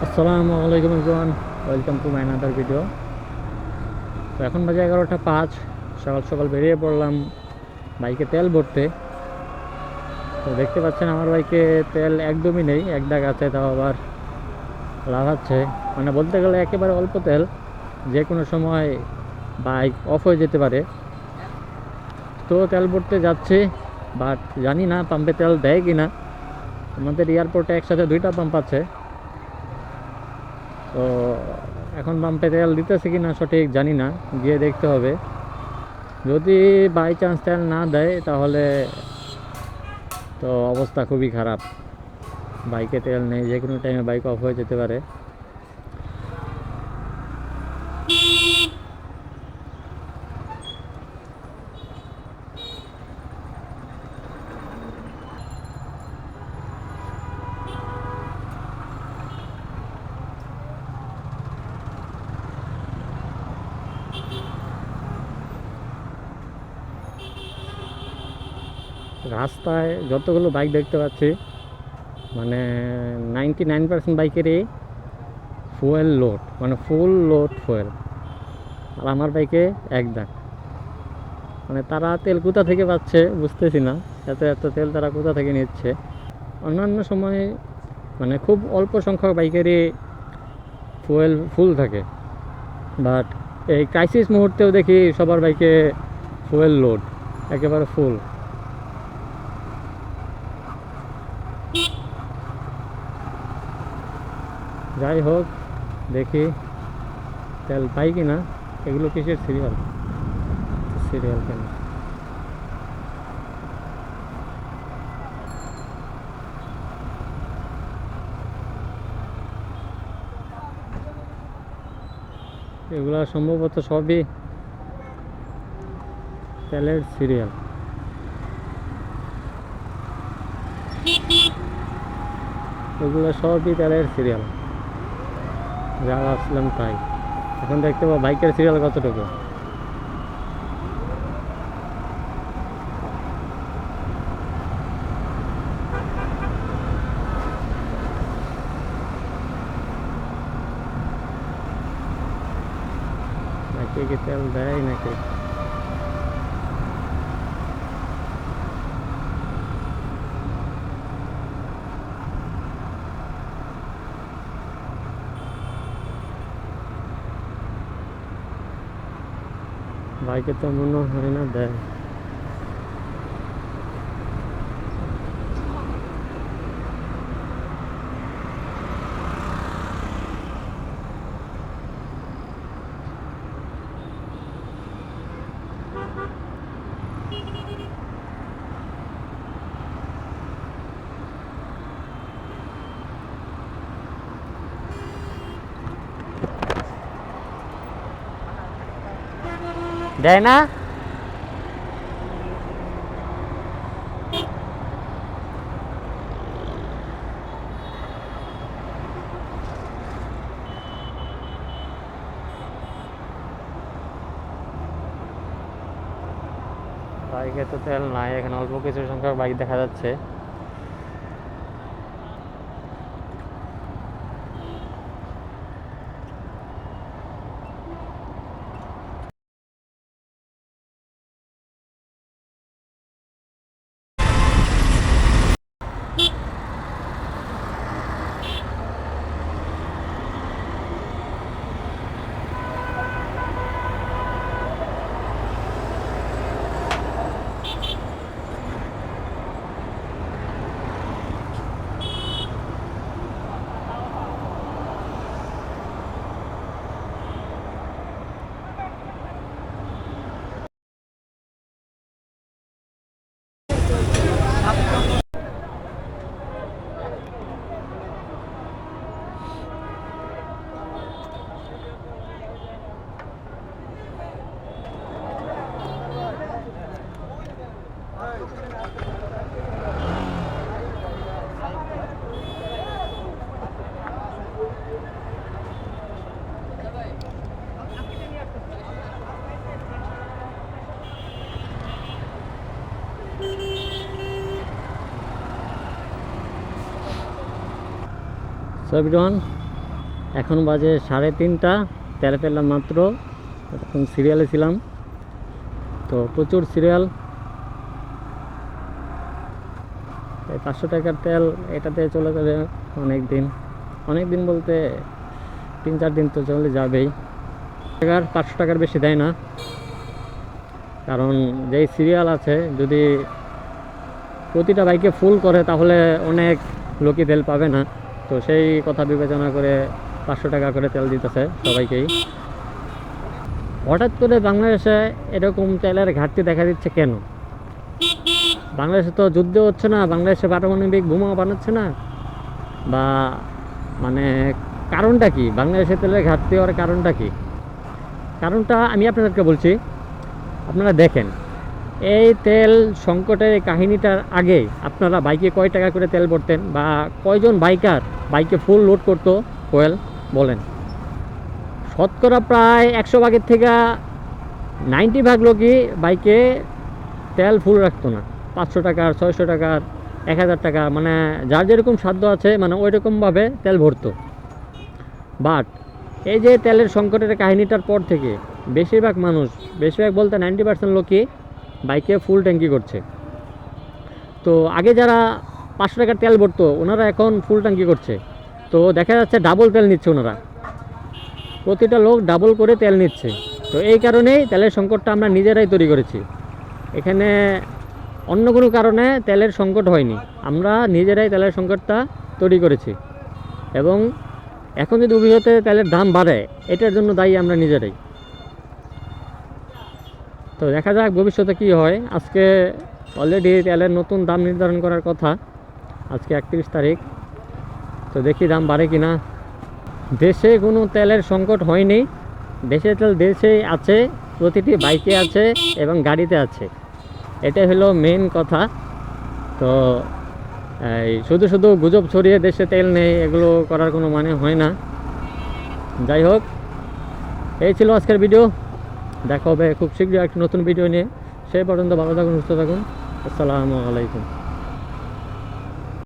আসসালামু আলাইকুম everyone, welcome to my another video. তো এখন বাজে 11টা 5। সকাল সকাল বেরিয়ে পড়লাম বাইকে তেল ভরতে। তো দেখতে পাচ্ছেন আমার বাইকে তেল একদমই নেই, এক দাগ আছে, তাও আবার লাফাচ্ছে। মানে বলতে গেলে একেবারে অল্প তেল, যে কোনো সময় বাইক অফ হয়ে যেতে পারে। তো তেল ভরতে যাচ্ছি, বাট জানি না পাম্পে তেল দেয় কি না। আমাদের এয়ারপোর্টে একসাথে 2টা পাম্প আছে। তো এখন পাম্পে তেল দিতেছে কি না সঠিক জানি না, গিয়ে দেখতে হবে। যদি বাই চান্স তেল না দেয় তাহলে তো অবস্থা খুবই খারাপ। বাইকে তেল নেই, যে কোনো টাইমে বাইক অফ হয়ে যেতে পারে। রাস্তায় যতগুলো বাইক দেখতে পাচ্ছি, মানে 99% বাইকেরই ফুয়েল লোড, মানে ফুল লোড ফুয়েল। আর আমার বাইকে এক দাগ। মানে তারা তেল কোথা থেকে পাচ্ছে বুঝতেছি না, এত এত তেল তারা কোথা থেকে নিচ্ছে। অন্যান্য সময় মানে খুব অল্প সংখ্যক বাইকেরই ফুয়েল ফুল থাকে, বাট এই ক্রাইসিস মুহূর্তেও দেখি সবার বাইকে ফুয়েল লোড একেবারে ফুল। যাই হোক, দেখি তেল পাই কি না। এগুলো কিসের সিরিয়াল? সিরিয়াল কেন? এগুলো সম্ভবত সবই তেলের সিরিয়াল। এগুলো সবই তেলের সিরিয়াল, যা ভাবছিলাম তাই। এখন দেখতে পাবো বাইকের সিরিয়াল কতটুকু। বাইকে কি তেল দেয় নাকি? বাইকে তো মনে হয় না দেয়। দেয় না? বাইকে তো তেল নাই, এখানে অল্প কিছু সংখ্যক বাইক দেখা যাচ্ছে। সো এভরিওয়ান, এখন বাজে 3:30, তেল ফেললাম মাত্র, এখন সিরিয়ালে ছিলাম, তো প্রচুর সিরিয়াল। এই 500 টাকার তেল এটাতে চলে যাবে অনেক দিন বলতে 3-4 দিন তো চলে যাবেই। 500 টাকার বেশি দেয় না, কারণ যেই সিরিয়াল আছে, যদি প্রতিটা বাইকে ফুল করে তাহলে অনেক লোকই তেল পাবে না, তো সেই কথা বিবেচনা করে 500 টাকা করে তেল দিতেছে সবাইকেই। হঠাৎ করে বাংলাদেশে এরকম তেলের ঘাটতি দেখা দিচ্ছে কেন? বাংলাদেশে তো যুদ্ধ হচ্ছে না, বাংলাদেশে পারমাণবিক বোমা বানাচ্ছে না, বা মানে কারণটা কি? বাংলাদেশে তেলের ঘাটতি হওয়ার কারণটা কি? কারণটা আমি আপনাদেরকে বলছি। আপনারা দেখেন, এই তেল সংকটের এই কাহিনীটার আগে আপনারা বাইকে কয় টাকা করে তেল ভরতেন, বা কয়জন বাইকার বাইকে ফুল লোড করতো ফুয়েল বলেন? শতকরা প্রায় 100 ভাগের থেকে 90 ভাগ লোকই বাইকে তেল ফুল রাখতো না। 500 টাকার, 600 টাকার, 1000 টাকা, মানে যার যেরকম সাধ্য আছে মানে ওই রকমভাবে তেল ভরতো। বাট এই যে তেলের সংকটের কাহিনীটার পর থেকে বেশিরভাগ বলতে 90% লোকই বাইকে ফুল ট্যাঙ্কি করছে। তো আগে যারা 500 টাকার তেল ভরতো ওনারা এখন ফুল ট্যাঙ্কি করছে, তো দেখা যাচ্ছে ডাবল তেল নিচ্ছে ওনারা, প্রতিটা লোক ডাবল করে তেল নিচ্ছে। তো এই কারণেই তেলের সংকটটা আমরা নিজেরাই তৈরি করেছি। এখানে অন্য কোনো কারণে তেলের সংকট হয়নি, আমরা নিজেরাই তেলের সংকটটা তৈরি করেছি। এবং এখন যদি ভবিষ্যতে তেলের দাম বাড়ে, এটার জন্য দায়ী আমরা নিজেরাই। তো দেখা যাক ভবিষ্যতে কী হয়। আজকে অলরেডি তেলের নতুন দাম নির্ধারণ করার কথা, আজকে 31 তারিখ, তো দেখি দাম বাড়ে কি না। দেশে কোনো তেলের সংকট হয়নি, দেশে তেল দেশেই আছে, প্রতিটি বাইকে আছে এবং গাড়িতে আছে, এটাই হলো মেন কথা। তো এই শুধু গুজব ছড়িয়ে দেশে তেল নেই, এগুলো করার কোনো মানে হয় না। যাই হোক, এই ছিল আজকের ভিডিও। দেখা হবে খুব শীঘ্রই একটি নতুন ভিডিও নিয়ে। সেই পর্যন্ত ভালো থাকুন, সুস্থ থাকুন। আসসালামু আলাইকুম।